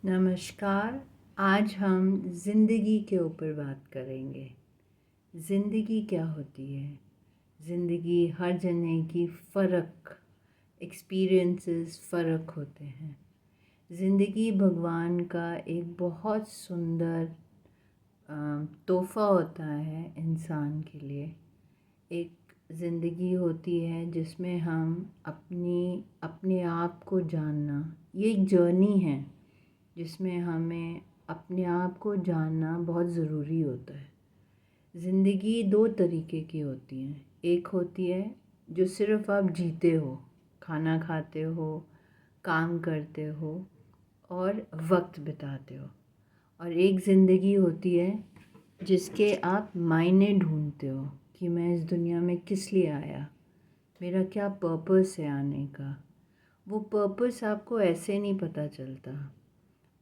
नमस्कार। आज हम ज़िंदगी के ऊपर बात करेंगे। ज़िंदगी क्या होती है? ज़िंदगी हर जने की फ़र्क एक्सपीरियंसेस फ़र्क होते हैं। ज़िंदगी भगवान का एक बहुत सुंदर तोहफ़ा होता है इंसान के लिए। एक ज़िंदगी होती है जिसमें हम अपने आप को जानना, ये एक जर्नी है जिसमें हमें अपने आप को जानना बहुत ज़रूरी होता है। ज़िंदगी दो तरीके की होती हैं। एक होती है जो सिर्फ़ आप जीते हो, खाना खाते हो, काम करते हो और वक्त बिताते हो। और एक ज़िंदगी होती है जिसके आप मायने ढूंढते हो कि मैं इस दुनिया में किस लिए आया, मेरा क्या पर्पस है आने का। वो पर्पस आपको ऐसे नहीं पता चलता।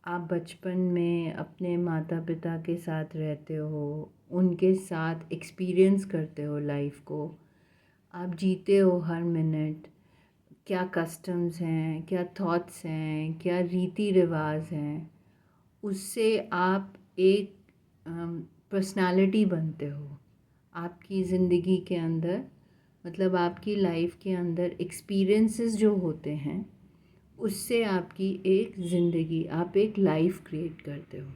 आप बचपन में अपने माता पिता के साथ रहते हो, उनके साथ एक्सपीरियंस करते हो लाइफ को, आप जीते हो हर मिनट। क्या कस्टम्स हैं, क्या थॉट्स हैं, क्या रीति रिवाज हैं, उससे आप एक पर्सनालिटी बनते हो। आपकी ज़िंदगी के अंदर मतलब आपकी लाइफ के अंदर एक्सपीरियंसेस जो होते हैं उससे आपकी एक ज़िंदगी, आप एक लाइफ क्रिएट करते हो।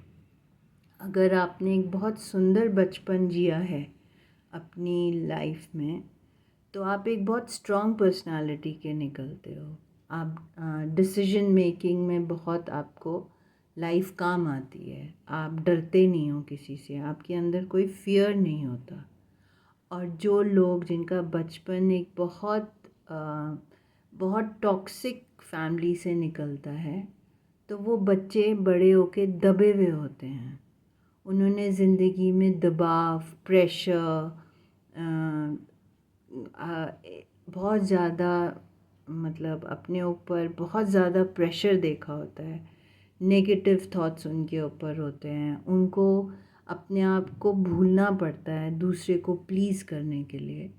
अगर आपने एक बहुत सुंदर बचपन जिया है अपनी लाइफ में, तो आप एक बहुत स्ट्रॉन्ग पर्सनालिटी के निकलते हो। आप डिसीजन मेकिंग में बहुत आपको लाइफ काम आती है। आप डरते नहीं हो किसी से, आपके अंदर कोई फियर नहीं होता। और जो लोग जिनका बचपन एक बहुत टॉक्सिक फैमिली से निकलता है, तो वो बच्चे बड़े होके दबे हुए होते हैं। उन्होंने ज़िंदगी में दबाव, प्रेशर, बहुत ज़्यादा मतलब अपने ऊपर बहुत ज़्यादा प्रेशर देखा होता है। नेगेटिव थॉट्स उनके ऊपर होते हैं। उनको अपने आप को भूलना पड़ता है दूसरे को प्लीज़ करने के लिए।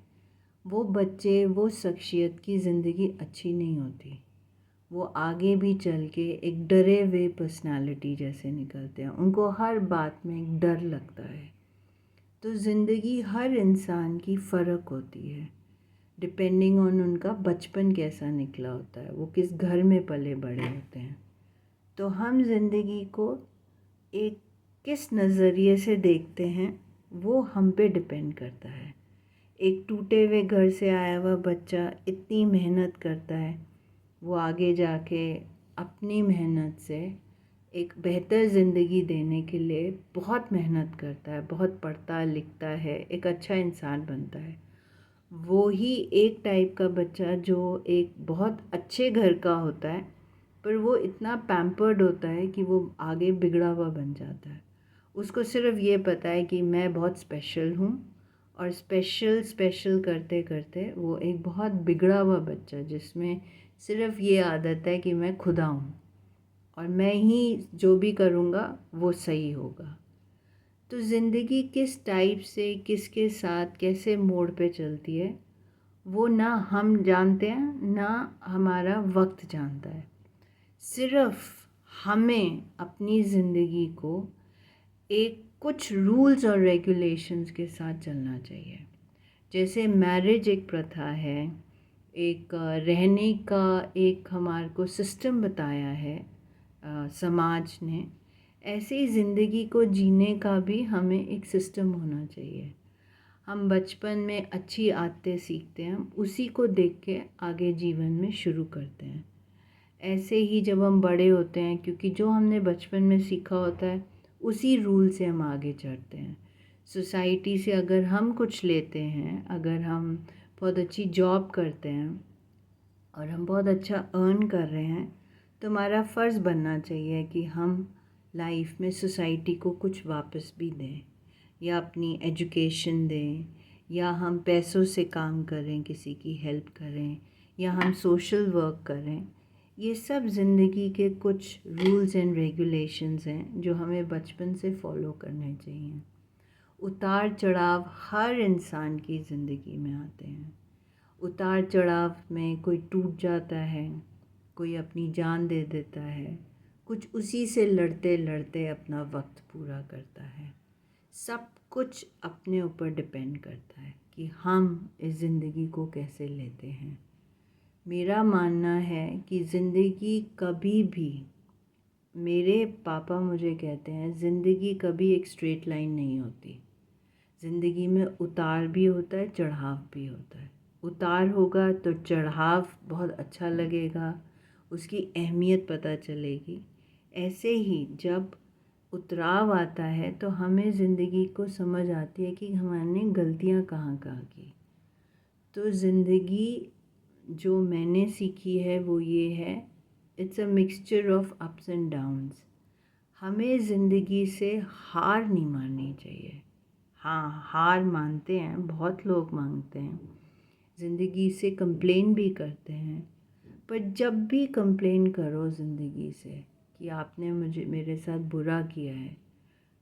वो बच्चे, वो शख्सियत की ज़िंदगी अच्छी नहीं होती। वो आगे भी चल के एक डरे हुए पर्सनालिटी जैसे निकलते हैं। उनको हर बात में एक डर लगता है। तो ज़िंदगी हर इंसान की फ़र्क होती है डिपेंडिंग ऑन उनका बचपन कैसा निकला होता है, वो किस घर में पले बड़े होते हैं। तो हम ज़िंदगी को एक किस नज़रिए से देखते हैं वो हम पे डिपेंड करता है। एक टूटे हुए घर से आया हुआ बच्चा इतनी मेहनत करता है, वो आगे जाके अपनी मेहनत से एक बेहतर ज़िंदगी देने के लिए बहुत मेहनत करता है, बहुत पढ़ता लिखता है, एक अच्छा इंसान बनता है। वो ही एक टाइप का बच्चा जो एक बहुत अच्छे घर का होता है, पर वो इतना पैम्पर्ड होता है कि वो आगे बिगड़ा हुआ बन जाता है। उसको सिर्फ ये पता है कि मैं बहुत स्पेशल हूँ, और स्पेशल स्पेशल करते करते वो एक बहुत बिगड़ा हुआ बच्चा जिसमें सिर्फ ये आदत है कि मैं खुदा हूँ और मैं ही जो भी करूँगा वो सही होगा। तो ज़िंदगी किस टाइप से किसके साथ कैसे मोड़ पे चलती है वो ना हम जानते हैं ना हमारा वक्त जानता है। सिर्फ हमें अपनी ज़िंदगी को एक कुछ रूल्स और रेगुलेशंस के साथ चलना चाहिए। जैसे मैरिज एक प्रथा है, एक रहने का एक हमारे को सिस्टम बताया है समाज ने, ऐसे ही ज़िंदगी को जीने का भी हमें एक सिस्टम होना चाहिए। हम बचपन में अच्छी आदतें सीखते हैं, हम उसी को देख के आगे जीवन में शुरू करते हैं। ऐसे ही जब हम बड़े होते हैं, क्योंकि जो हमने बचपन में सीखा होता है उसी रूल से हम आगे चढ़ते हैं। सोसाइटी से अगर हम कुछ लेते हैं, अगर हम बहुत अच्छी जॉब करते हैं और हम बहुत अच्छा अर्न कर रहे हैं, तो हमारा फ़र्ज़ बनना चाहिए कि हम लाइफ में सोसाइटी को कुछ वापस भी दें, या अपनी एजुकेशन दें, या हम पैसों से काम करें, किसी की हेल्प करें, या हम सोशल वर्क करें। ये सब ज़िंदगी के कुछ रूल्स एंड रेगुलेशंस हैं जो हमें बचपन से फॉलो करने चाहिए। उतार चढ़ाव हर इंसान की ज़िंदगी में आते हैं। उतार चढ़ाव में कोई टूट जाता है, कोई अपनी जान दे देता है, कुछ उसी से लड़ते लड़ते अपना वक्त पूरा करता है। सब कुछ अपने ऊपर डिपेंड करता है कि हम इस ज़िंदगी को कैसे लेते हैं। मेरा मानना है कि ज़िंदगी कभी भी, मेरे पापा मुझे कहते हैं, ज़िंदगी कभी एक स्ट्रेट लाइन नहीं होती। ज़िंदगी में उतार भी होता है, चढ़ाव भी होता है। उतार होगा तो चढ़ाव बहुत अच्छा लगेगा, उसकी अहमियत पता चलेगी। ऐसे ही जब उतराव आता है तो हमें ज़िंदगी को समझ आती है कि हमने गलतियाँ कहाँ कहाँ की। तो ज़िंदगी जो मैंने सीखी है वो ये है, it's a mixture of ups and downs. हमें ज़िंदगी से हार नहीं माननी चाहिए। हाँ, हार मानते हैं, बहुत लोग मानते हैं, ज़िंदगी से कंप्लेन भी करते हैं। पर जब भी कंप्लेन करो ज़िंदगी से कि आपने मेरे साथ बुरा किया है,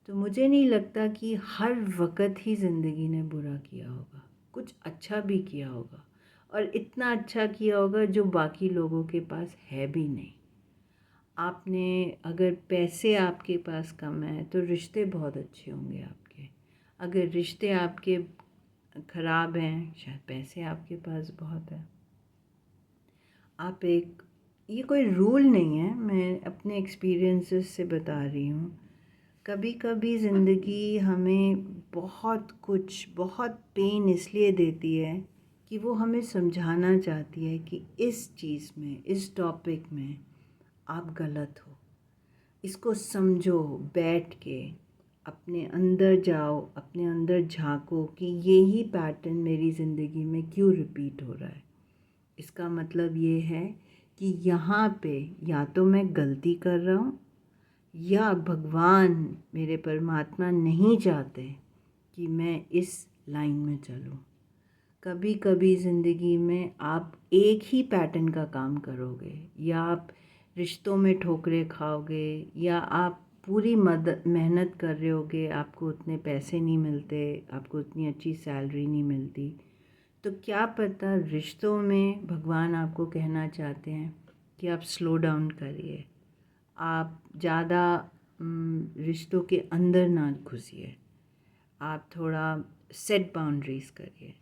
तो मुझे नहीं लगता कि हर वक़्त ही ज़िंदगी ने बुरा किया होगा। कुछ अच्छा भी किया होगा, और इतना अच्छा किया होगा जो बाकी लोगों के पास है भी नहीं। आपने अगर पैसे आपके पास कम है तो रिश्ते बहुत अच्छे होंगे आपके। अगर रिश्ते आपके ख़राब हैं, शायद पैसे आपके पास बहुत है। ये कोई रूल नहीं है, मैं अपने एक्सपीरियंसेस से बता रही हूँ। कभी कभी ज़िंदगी हमें बहुत पेन इसलिए देती है कि वो हमें समझाना चाहती है कि इस चीज़ में, इस टॉपिक में आप गलत हो। इसको समझो, बैठ के अपने अंदर जाओ, अपने अंदर झांको कि यही पैटर्न मेरी ज़िंदगी में क्यों रिपीट हो रहा है। इसका मतलब ये है कि यहाँ पे या तो मैं गलती कर रहा हूँ, या भगवान, मेरे परमात्मा नहीं चाहते कि मैं इस लाइन में चलूँ। कभी कभी ज़िंदगी में आप एक ही पैटर्न का काम करोगे, या आप रिश्तों में ठोकरें खाओगे, या आप पूरी मेहनत कर रहे होगे, आपको उतने पैसे नहीं मिलते, आपको उतनी अच्छी सैलरी नहीं मिलती। तो क्या पता रिश्तों में भगवान आपको कहना चाहते हैं कि आप स्लो डाउन करिए, आप ज़्यादा रिश्तों के अंदर ना घुसिए, आप थोड़ा सेट बाउंड्रीज़ करिए।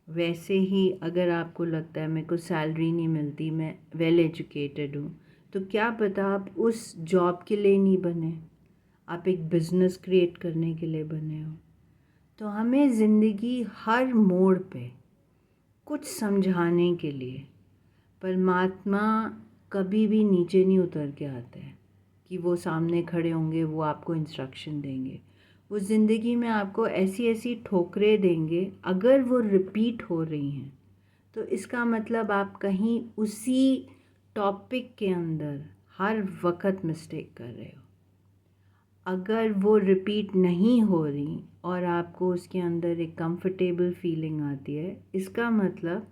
वैसे ही अगर आपको लगता है मेरे को सैलरी नहीं मिलती, मैं वेल एजुकेटेड हूँ, तो क्या पता आप उस जॉब के लिए नहीं बने, आप एक बिज़नेस क्रिएट करने के लिए बने हो। तो हमें ज़िंदगी हर मोड़ पे कुछ समझाने के लिए, परमात्मा कभी भी नीचे नहीं उतर के आते हैं कि वो सामने खड़े होंगे, वो आपको इंस्ट्रक्शन देंगे। वो ज़िंदगी में आपको ऐसी ऐसी ठोकरें देंगे, अगर वो रिपीट हो रही हैं तो इसका मतलब आप कहीं उसी टॉपिक के अंदर हर वक्त मिस्टेक कर रहे हो। अगर वो रिपीट नहीं हो रही और आपको उसके अंदर एक कंफर्टेबल फीलिंग आती है, इसका मतलब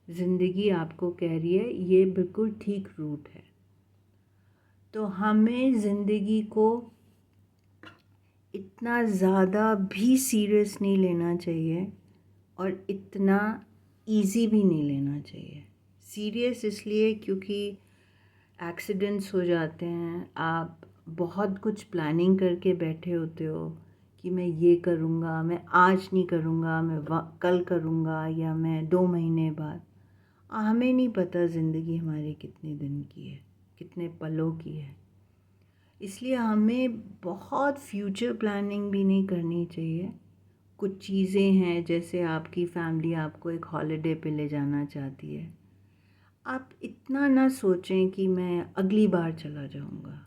ज़िंदगी आपको कह रही है ये बिल्कुल ठीक रूट है। तो हमें ज़िंदगी को इतना ज़्यादा भी सीरियस नहीं लेना चाहिए, और इतना इजी भी नहीं लेना चाहिए। सीरियस इसलिए क्योंकि एक्सीडेंट्स हो जाते हैं, आप बहुत कुछ प्लानिंग करके बैठे होते हो कि मैं ये करूँगा, मैं आज नहीं करूँगा, मैं कल करूँगा, या मैं 2 महीने बाद। हमें नहीं पता ज़िंदगी हमारी कितने दिन की है, कितने पलों की है। इसलिए हमें बहुत फ्यूचर प्लानिंग भी नहीं करनी चाहिए। कुछ चीज़ें हैं, जैसे आपकी फैमिली आपको एक हॉलिडे पे ले जाना चाहती है, आप इतना ना सोचें कि मैं अगली बार चला जाऊँगा,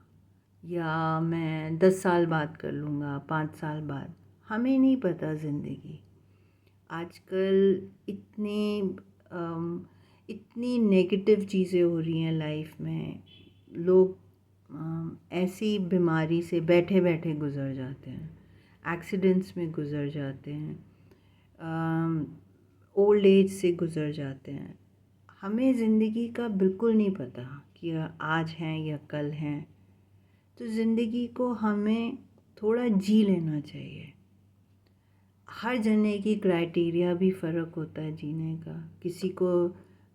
या मैं 10 साल बाद कर लूँगा, 5 साल बाद। हमें नहीं पता ज़िंदगी। आजकल इतनी नेगेटिव चीज़ें हो रही हैं लाइफ में। लोग ऐसी बीमारी से बैठे बैठे गुज़र जाते हैं, एक्सीडेंट्स में गुज़र जाते हैं, ओल्ड एज से गुज़र जाते हैं। हमें ज़िंदगी का बिल्कुल नहीं पता कि आज हैं या कल हैं। तो ज़िंदगी को हमें थोड़ा जी लेना चाहिए। हर जने की क्राइटेरिया भी फ़र्क होता है जीने का। किसी को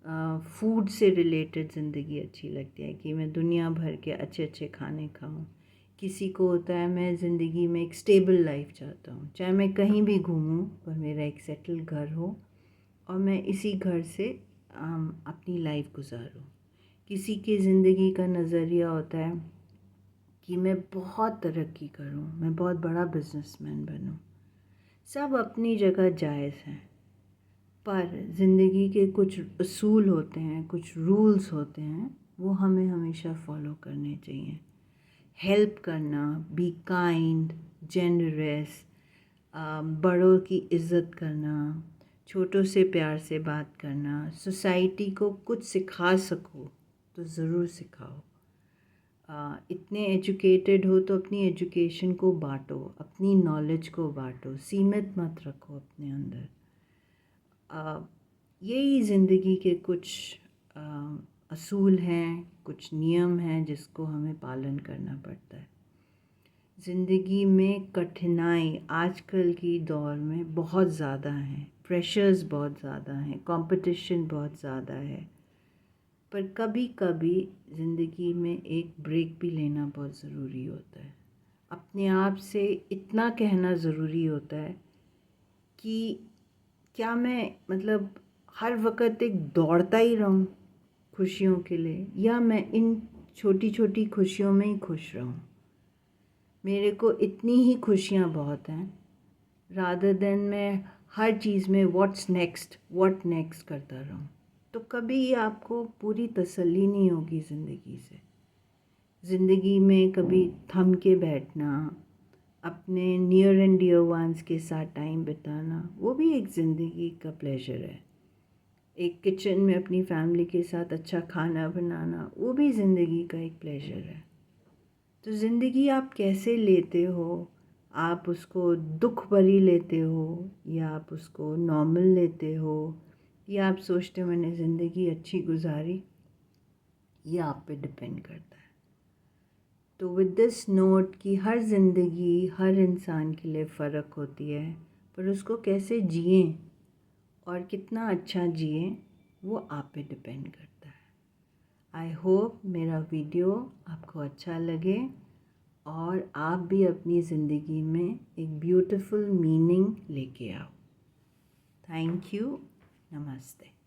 फूड से रिलेटेड ज़िंदगी अच्छी लगती है कि मैं दुनिया भर के अच्छे अच्छे खाने खाऊं। किसी को होता है मैं ज़िंदगी में एक स्टेबल लाइफ चाहता हूँ, चाहे मैं कहीं भी घूमूं पर मेरा एक सेटल घर हो और मैं इसी घर से अपनी लाइफ गुजारूं। किसी की ज़िंदगी का नज़रिया होता है कि मैं बहुत तरक्की करूं, मैं बहुत बड़ा बिजनेसमैन बनूं। सब अपनी जगह जायज़ हैं, पर ज़िंदगी के कुछ असूल होते हैं, कुछ रूल्स होते हैं, वो हमें हमेशा फॉलो करने चाहिए। हेल्प करना, बी काइंड, जेनरस, बड़ों की इज़्ज़त करना, छोटों से प्यार से बात करना, सोसाइटी को कुछ सिखा सको तो ज़रूर सिखाओ। इतने एजुकेटेड हो तो अपनी एजुकेशन को बांटो, अपनी नॉलेज को बांटो, सीमित मत रखो अपने अंदर। यही ज़िंदगी के कुछ असूल हैं, कुछ नियम हैं जिसको हमें पालन करना पड़ता है। ज़िंदगी में कठिनाई आजकल की दौर में बहुत ज़्यादा हैं, प्रेशर्स बहुत ज़्यादा हैं, कंपटीशन बहुत ज़्यादा है, पर कभी कभी ज़िंदगी में एक ब्रेक भी लेना बहुत ज़रूरी होता है। अपने आप से इतना कहना ज़रूरी होता है कि क्या मैं मतलब हर वक़्त एक दौड़ता ही रहूं खुशियों के लिए, या मैं इन छोटी छोटी खुशियों में ही खुश रहूं। मेरे को इतनी ही खुशियाँ बहुत हैं, रादर देन मैं हर चीज़ में व्हाट नेक्स्ट करता रहूं। तो कभी आपको पूरी तसल्ली नहीं होगी ज़िंदगी से। ज़िंदगी में कभी थम के बैठना, अपने नियर एंड डियर वंस के साथ टाइम बिताना, वो भी एक ज़िंदगी का प्लेजर है। एक किचन में अपनी फैमिली के साथ अच्छा खाना बनाना, वो भी ज़िंदगी का एक प्लेजर है। तो ज़िंदगी आप कैसे लेते हो, आप उसको दुख भरी लेते हो या आप उसको नॉर्मल लेते हो, या आप सोचते हो मैंने ज़िंदगी अच्छी गुजारी, ये आप पे डिपेंड करता है। तो विद दिस नोट कि हर ज़िंदगी हर इंसान के लिए फ़र्क होती है, पर उसको कैसे जिएं और कितना अच्छा जिएं वो आप पे डिपेंड करता है। आई होप मेरा वीडियो आपको अच्छा लगे और आप भी अपनी ज़िंदगी में एक ब्यूटीफुल मीनिंग लेके आओ। Thank you. नमस्ते।